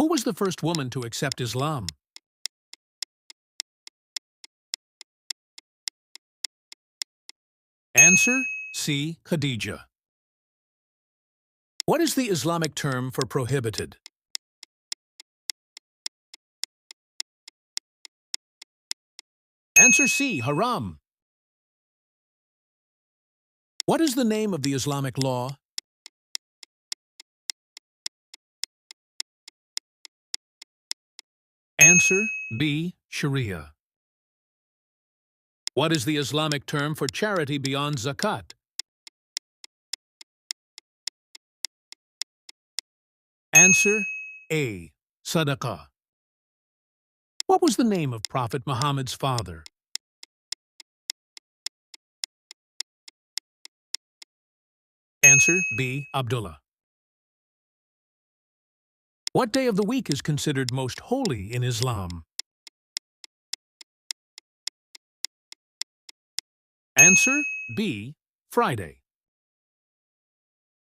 Who was the first woman to accept Islam? Answer C. Khadija. What is the Islamic term for prohibited? Answer C. Haram. What is the name of the Islamic law? Answer B. Sharia. What is the Islamic term for charity beyond zakat? Answer A. Sadaqah. What was the name of Prophet Muhammad's father? Answer B. Abdullah. What day of the week is considered most holy in Islam? Answer B. Friday.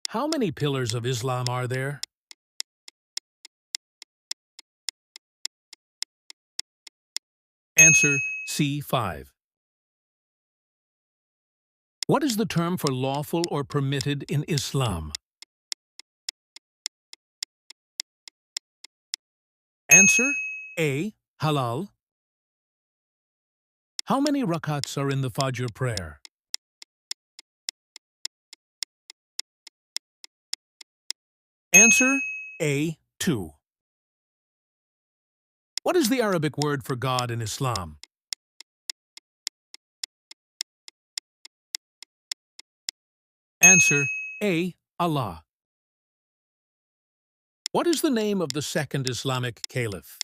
How many pillars of Islam are there? Answer C. 5. What is the term for lawful or permitted in Islam? Answer A. Halal. How many rakats are in the Fajr prayer? Answer A. 2. What is the Arabic word for God in Islam? Answer A. Allah. What is the name of the second Islamic caliph?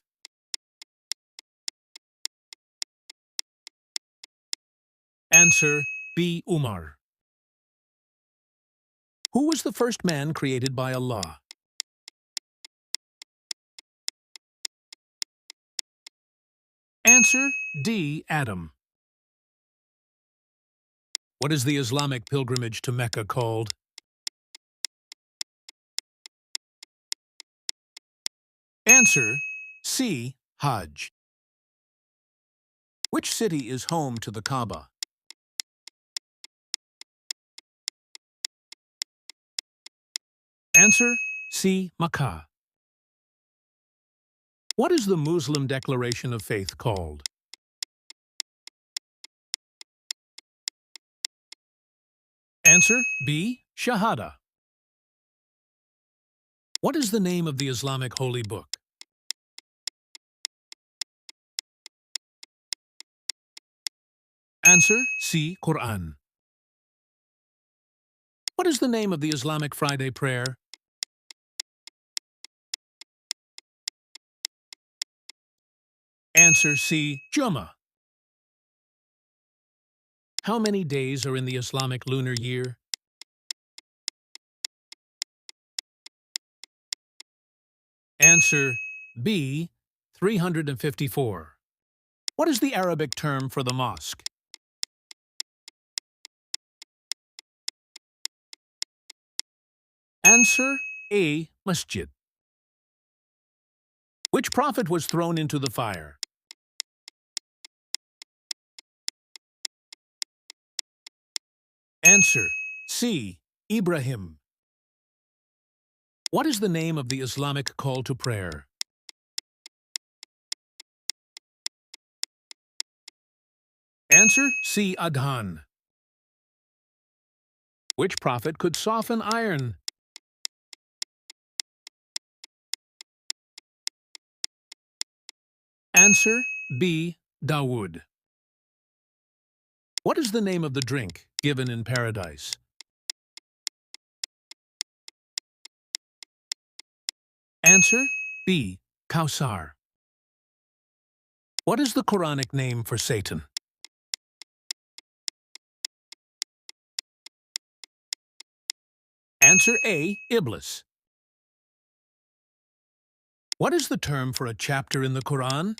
Answer B. Umar. Who was the first man created by Allah? Answer D. Adam. What is the Islamic pilgrimage to Mecca called? Answer C. Hajj. Which city is home to the Kaaba? Answer C. Makkah. What is the Muslim declaration of faith called? Answer B. Shahada. What is the name of the Islamic holy book? Answer C. Quran. What is the name of the Islamic Friday prayer? Answer C. Jummah. How many days are in the Islamic lunar year? Answer B. 354. What is the Arabic term for the mosque? Answer A. Masjid. Which prophet was thrown into the fire? Answer C. Ibrahim. What is the name of the Islamic call to prayer? Answer C. Adhan. Which prophet could soften iron? Answer B. Dawood. What is the name of the drink given in paradise? Answer B. Kausar. What is the Quranic name for Satan? Answer A. Iblis. What is the term for a chapter in the Quran?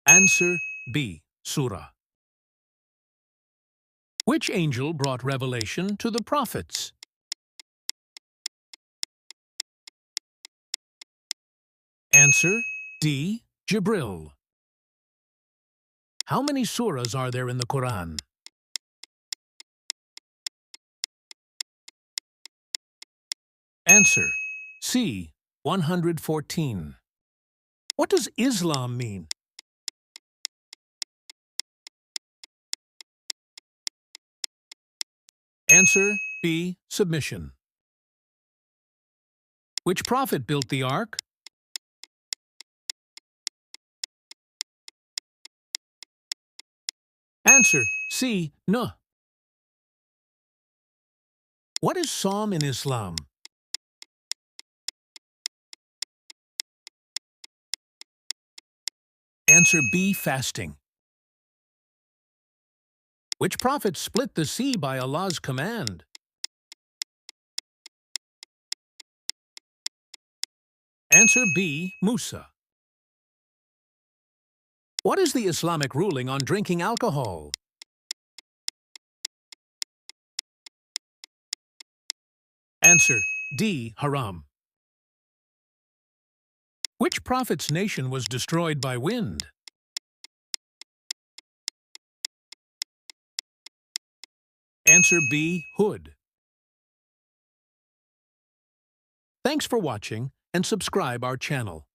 Answer B. Surah. Which angel brought revelation to the prophets? Answer D. Jibril. How many surahs are there in the Quran? Answer C. 114. What does Islam mean? Answer B. Submission. Which prophet built the ark? Answer C. Nuh. What is Psalm in Islam? Answer B. Fasting. Which prophet split the sea by Allah's command? Answer B. Musa. What is the Islamic ruling on drinking alcohol? Answer D. Haram. Which prophet's nation was destroyed by wind? Answer B. Hud. Thanks for watching and subscribe our channel.